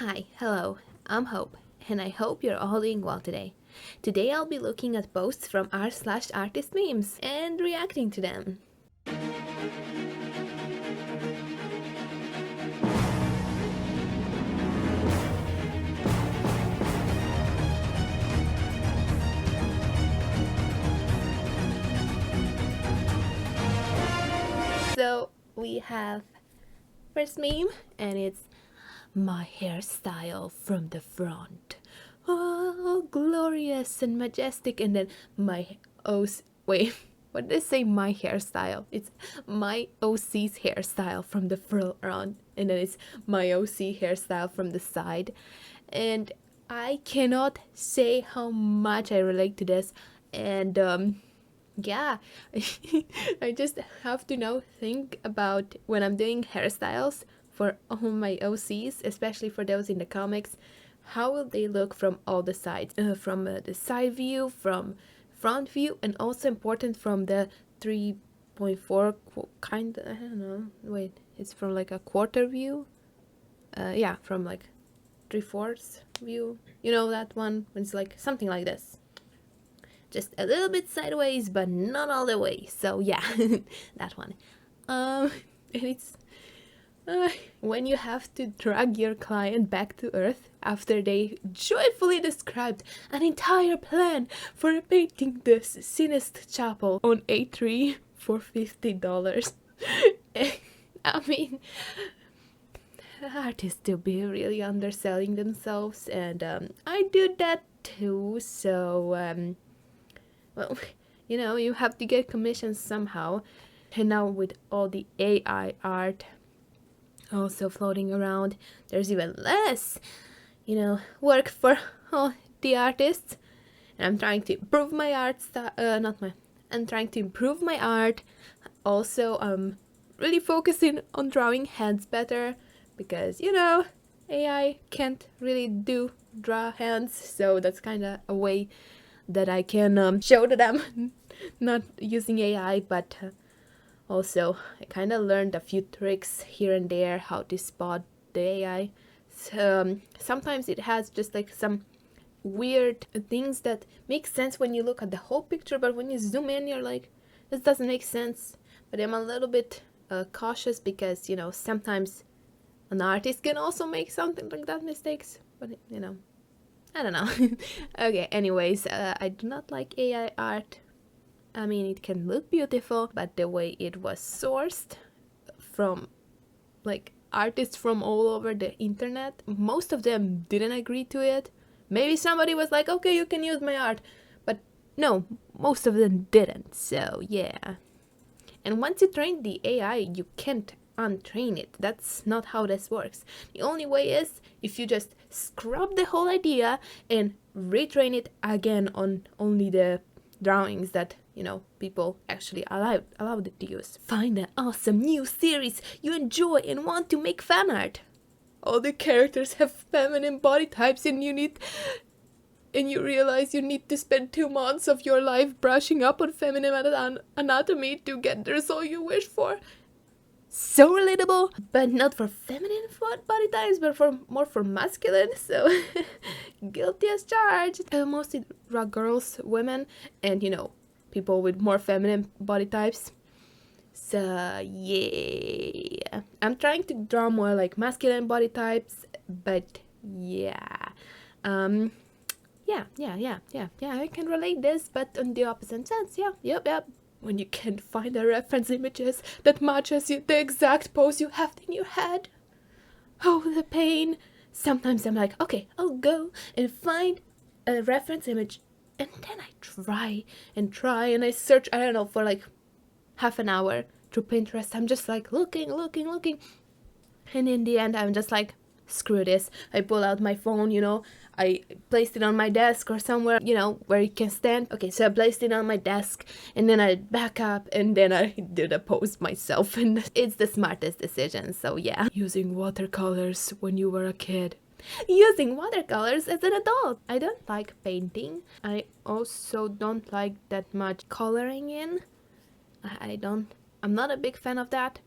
Hi, hello, I'm Hope, and I hope you're all doing well today. Today I'll be looking at posts from r/ArtistMemes and reacting to them. So we have first meme, and it's my hairstyle from the front. Oh, glorious and majestic, and then my wait, what did they say? My hairstyle. It's my OC's hairstyle from the front, and then it's my OC hairstyle from the side, and I cannot say how much I relate to this, and yeah, I just have to now think about when I'm doing hairstyles for all my OCs, especially for those in the comics, how will they look from all the sides? From the side view, from front view, and also important from the 3.4 kind, I don't know, wait, it's from like a quarter view? Yeah, from like 3/4 view. You know that one? When it's like something like this. Just a little bit sideways, but not all the way. So yeah, that one. And it's when you have to drag your client back to earth after they joyfully described an entire plan for painting this Sinist chapel on A3 for $50. I mean, artists do be really underselling themselves, and I do that too. So well, you have to get commissions somehow. And now with all the AI art also floating around, there's even less, work for the artists. And I'm trying to improve my art style, I'm trying to improve my art. Also, I'm really focusing on drawing hands better because, AI can't really draw hands, so that's kind of a way that I can show to them, not using AI, but also I kind of learned a few tricks here and there how to spot the AI. So, sometimes it has just like some weird things that make sense when you look at the whole picture, but when you zoom in, you're like, this doesn't make sense. But I'm a little bit cautious because, sometimes an artist can also make something like that mistakes, but I don't know. Okay, anyways, I do not like AI art. I mean, it can look beautiful, but the way it was sourced from like artists from all over the internet, most of them didn't agree to it. Maybe somebody was like, okay, you can use my art, but no, most of them didn't. So yeah. And once you train the AI, you can't untrain it. That's not how this works. The only way is if you just scrub the whole idea and retrain it again on only the drawings that people actually allowed it to use. Find an awesome new series you enjoy and want to make fan art. All the characters have feminine body types, and you realize you need to spend 2 months of your life brushing up on feminine anatomy to get the result you wish for. So relatable, but not for feminine body types, but more for masculine. So guilty as charged. Mostly girls, women, and people with more feminine body types. So yeah, I'm trying to draw more like masculine body types, but yeah, yeah. I can relate this, but on the opposite sense. Yeah, yep. When you can't find the reference images that matches the exact pose you have in your head. Oh, the pain. Sometimes I'm like, okay, I'll go and find a reference image, and then I try and I search, I don't know, for like half an hour through Pinterest. I'm just like looking, and in the end I'm just like, screw this. I pull out my phone, I placed it on my desk or somewhere, where it can stand. Okay, so I placed it on my desk, and then I back up, and then I did a pose myself, and it's the smartest decision. So yeah. Using watercolors when you were a kid. Using watercolors as an adult. I don't like painting. I also don't like that much coloring in. I'm not a big fan of that.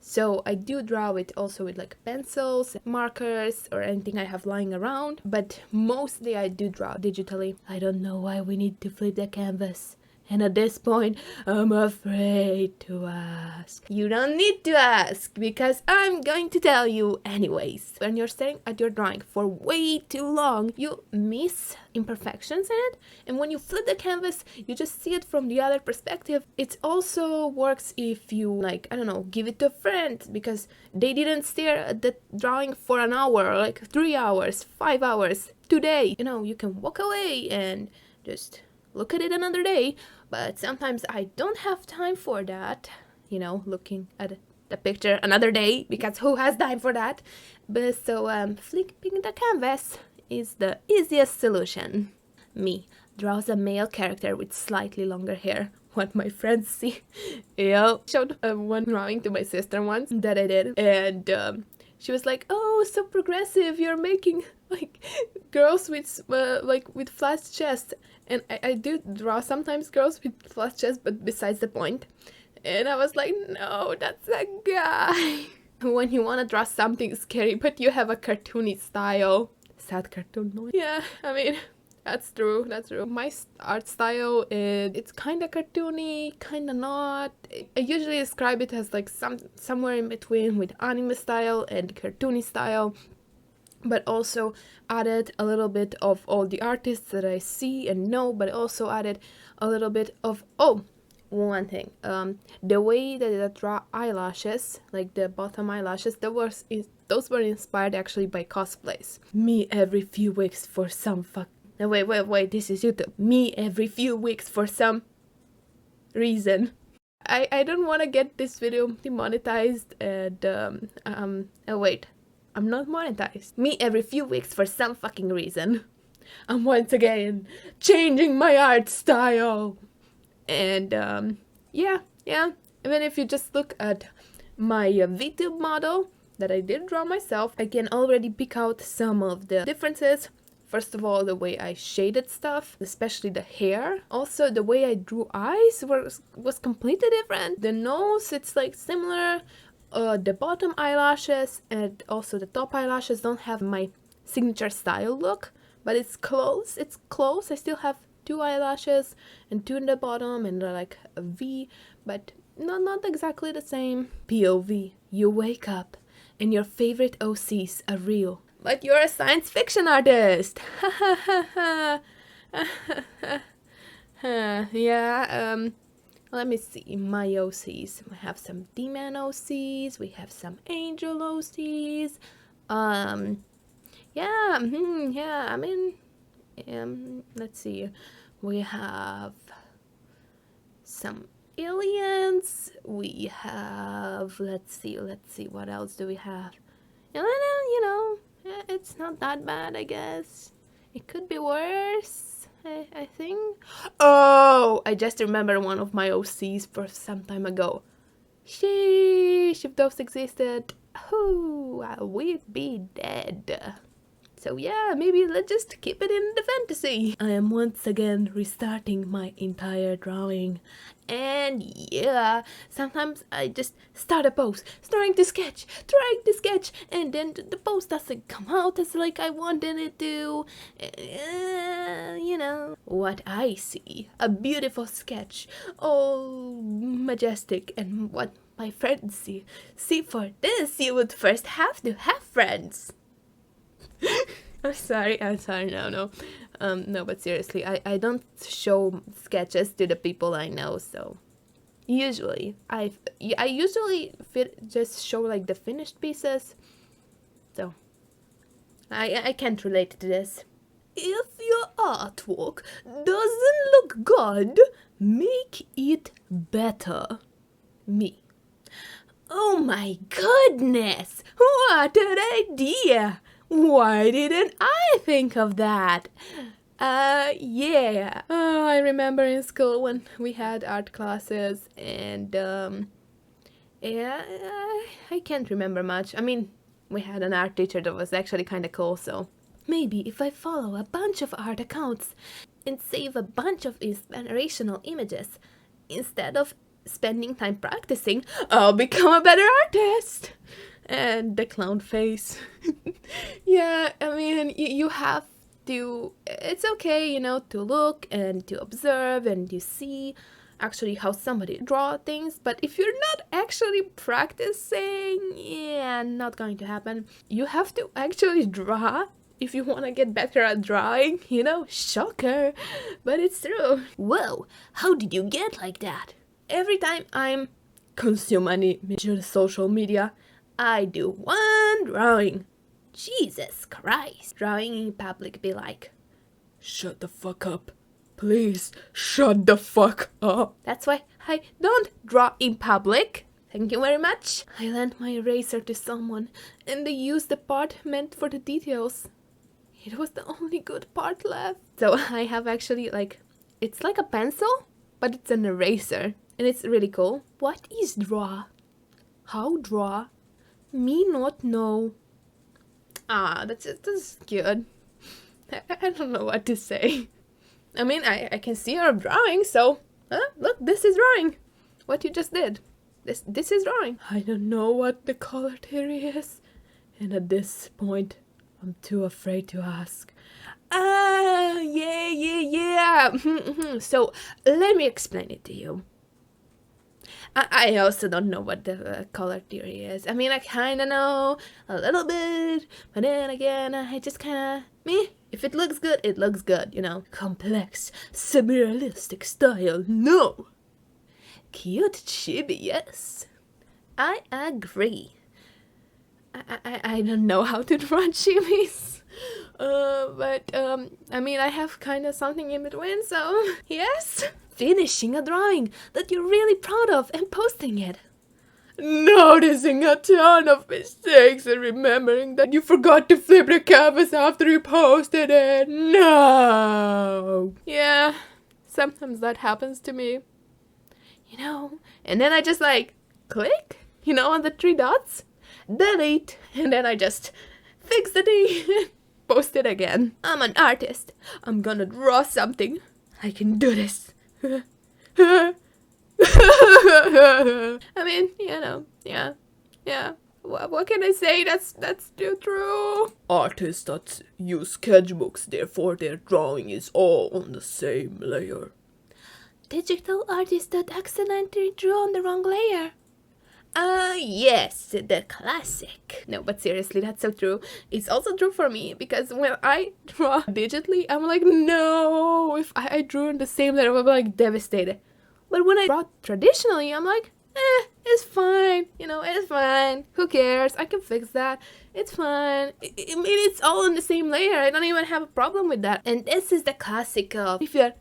So I do draw it also with like pencils, markers, or anything I have lying around, but mostly I do draw digitally. I don't know why we need to flip the canvas. And at this point, I'm afraid to ask. You don't need to ask, because I'm going to tell you anyways. When you're staring at your drawing for way too long, you miss imperfections in it, and when you flip the canvas, you just see it from the other perspective. It also works if you, like, I don't know, give it to a friend, because they didn't stare at the drawing for an hour, like 3 hours, 5 hours, today. You know, you can walk away and just look at it another day, but sometimes I don't have time for that, you know, looking at the picture another day, because who has time for that? But so flipping the canvas is the easiest solution. Me draws a male character with slightly longer hair. What my friends see. Yeah, showed one drawing to my sister once that I did, and she was like, "Oh, so progressive! You're making like girls with with flat chests." And I do draw sometimes girls with flat chests, but besides the point. And I was like, "No, that's a guy." When you want to draw something scary, but you have a cartoony style, sad cartoon noise. Yeah, I mean. That's true, that's true. My art style it's kind of cartoony, kind of not. I usually describe it as like somewhere in between with anime style and cartoony style, but also added a little bit of all the artists that I see and know, but also added a little bit of, oh, one thing, the way that I draw eyelashes, like the bottom eyelashes, those were inspired actually by cosplays. Me every few weeks for some No, wait, this is YouTube. Me every few weeks for some reason. I don't want to get this video demonetized, and oh wait, I'm not monetized. Me every few weeks for some fucking reason. I'm once again changing my art style. And yeah, even if you just look at my VTube model that I did draw myself, I can already pick out some of the differences. First of all, the way I shaded stuff, especially the hair. Also, the way I drew eyes was completely different. The nose, it's like similar. The bottom eyelashes and also the top eyelashes don't have my signature style look, but it's close. It's close. I still have 2 eyelashes and 2 in the bottom and like a V, but not exactly the same. POV. You wake up and your favorite OCs are real. But you're a science fiction artist! Yeah, let me see, my OCs. We have some demon OCs, we have some angel OCs, yeah, I mean, let's see, we have some aliens, we have, let's see, what else do we have? You know, it's not that bad, I guess. It could be worse, I think. Oh, I just remember one of my OCs for some time ago. Sheesh, if those existed, we'd be dead. So yeah, maybe let's just keep it in the fantasy. I am once again restarting my entire drawing. And yeah, sometimes I just start a pose, trying to sketch, and then the pose doesn't come out as like I wanted it to. You know, what I see, a beautiful sketch, all majestic, and what my friends see. See, for this, you would first have to have friends. I'm sorry, no, but seriously, I don't show sketches to the people I know, so usually, I usually just show like the finished pieces, so I can't relate to this. If your artwork doesn't look good, make it better. Me. Oh my goodness, what an idea! Why didn't I think of that? Yeah. Oh, I remember in school when we had art classes, and yeah, I can't remember much. I mean, we had an art teacher that was actually kind of cool, so maybe if I follow a bunch of art accounts and save a bunch of inspirational images instead of spending time practicing, I'll become a better artist. And the clown face. Yeah, I mean, you have to, it's okay, you know, to look and to observe and to see actually how somebody draw things, but if you're not actually practicing, yeah, not going to happen. You have to actually draw if you want to get better at drawing, you know, shocker, but it's true. Whoa, how did you get like that? Every time I'm consume any major social media, I do one drawing. Jesus Christ. Drawing in public be like, shut the fuck up. Please, shut the fuck up. That's why I don't draw in public. Thank you very much. I lent my eraser to someone and they used the part meant for the details. It was the only good part left. So I have actually like, it's like a pencil, but it's an eraser. And it's really cool. What is draw? How draw? Me not know. Ah, that's good. I don't know what to say. I mean, I can see your drawing, so... look, this is drawing. What you just did. This is drawing. I don't know what the color theory is. And at this point, I'm too afraid to ask. Ah, yeah. So, let me explain it to you. I also don't know what the color theory is. I mean, I kind of know a little bit, but then again, I just kind of, meh. If it looks good, it looks good, you know. Complex, semi-realistic style, no. Cute chibi, yes. I agree. I don't know how to draw chibis. But I mean, I have kind of something in between, so yes. Finishing a drawing that you're really proud of and posting it. Noticing a ton of mistakes and remembering that you forgot to flip the canvas after you posted it. No. Yeah, sometimes that happens to me. You know, and then I just like click, you know, on the 3 dots, delete, and then I just fix the thing, post it again. I'm an artist. I'm gonna draw something. I can do this. I mean, you know, yeah. What can I say? That's too true. Artists that use sketchbooks, therefore their drawing is all on the same layer. Digital artists that accidentally drew on the wrong layer. Yes, the classic. No, but seriously, that's so true. It's also true for me, because when I draw digitally, I'm like, no, if I drew in the same letter, I'll be like devastated. But when I draw traditionally, I'm like, it's fine, you know, it's fine. Who cares? I can fix that. It's fine. I mean, it's all on the same layer. I don't even have a problem with that. And this is the classic of, if you're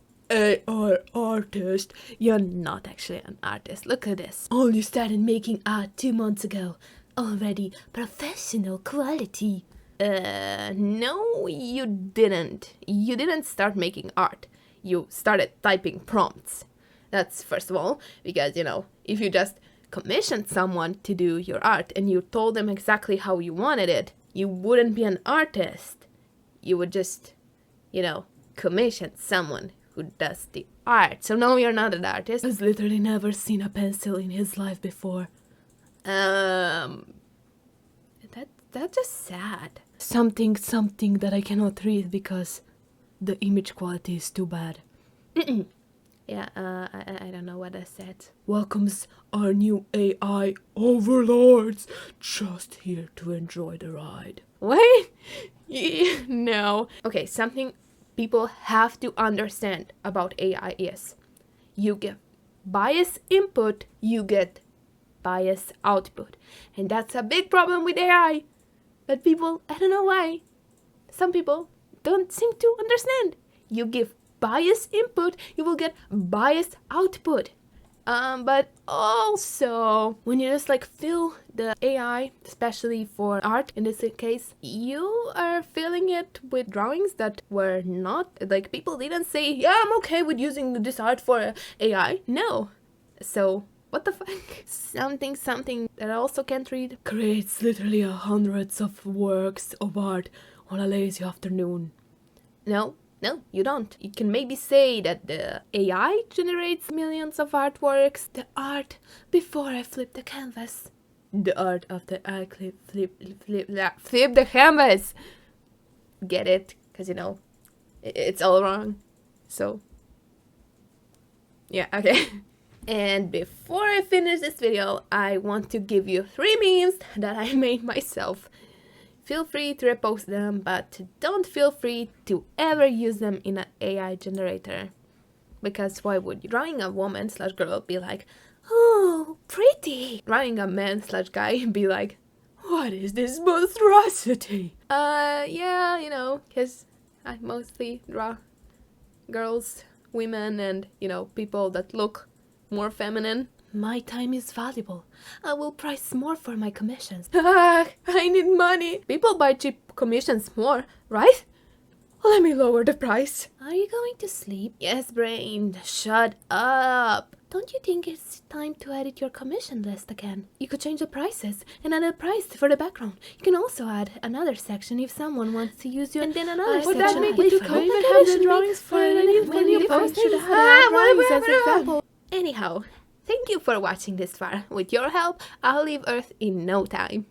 AR artist, you're not actually an artist. Look at this. Only started making art 2 months ago. Already professional quality. No, you didn't. You didn't start making art. You started typing prompts. That's first of all, because, you know, if you just commissioned someone to do your art and you told them exactly how you wanted it, you wouldn't be an artist. You would just, you know, commission someone who does the art. So no, you're not an artist. Has literally never seen a pencil in his life before. That's just sad. Something that I cannot read because the image quality is too bad. Yeah, I don't know what I said. Welcomes our new AI overlords, just here to enjoy the ride. What? No. Okay, something people have to understand about AI is you give bias input, you get bias output. And that's a big problem with AI. But people, I don't know why, some people don't seem to understand. You give bias input, you will get bias output. But also, when you just like fill the AI, especially for art in this case, you are filling it with drawings that were not, like, people didn't say, yeah, I'm okay with using this art for AI. No. So, what the fuck? Something that I also can't read creates literally hundreds of works of art on a lazy afternoon. No, No, you don't. You can maybe say that the AI generates millions of artworks. The art before I flip the canvas. The art after I flip the canvas. Get it? Because, you know, it's all wrong. So, yeah, okay. And before I finish this video, I want to give you 3 memes that I made myself. Feel free to repost them, but don't feel free to ever use them in an AI generator. Because why would you? Drawing a woman/girl be like, oh, pretty. Drawing a man/guy be like, what is this monstrosity? Yeah, you know, because I mostly draw girls, women, and, you know, people that look more feminine. My time is valuable. I will price more for my commissions. I need money. People buy cheap commissions more, right? Let me lower the price. Are you going to sleep? Yes, brain. Shut up. Don't you think it's time to edit your commission list again? You could change the prices and add a price for the background. You can also add another section if someone wants to use your, and then another section. Would that make it too complicated? Have the drawings for when you post it. As example. Anyhow, thank you for watching this far. With your help, I'll leave Earth in no time.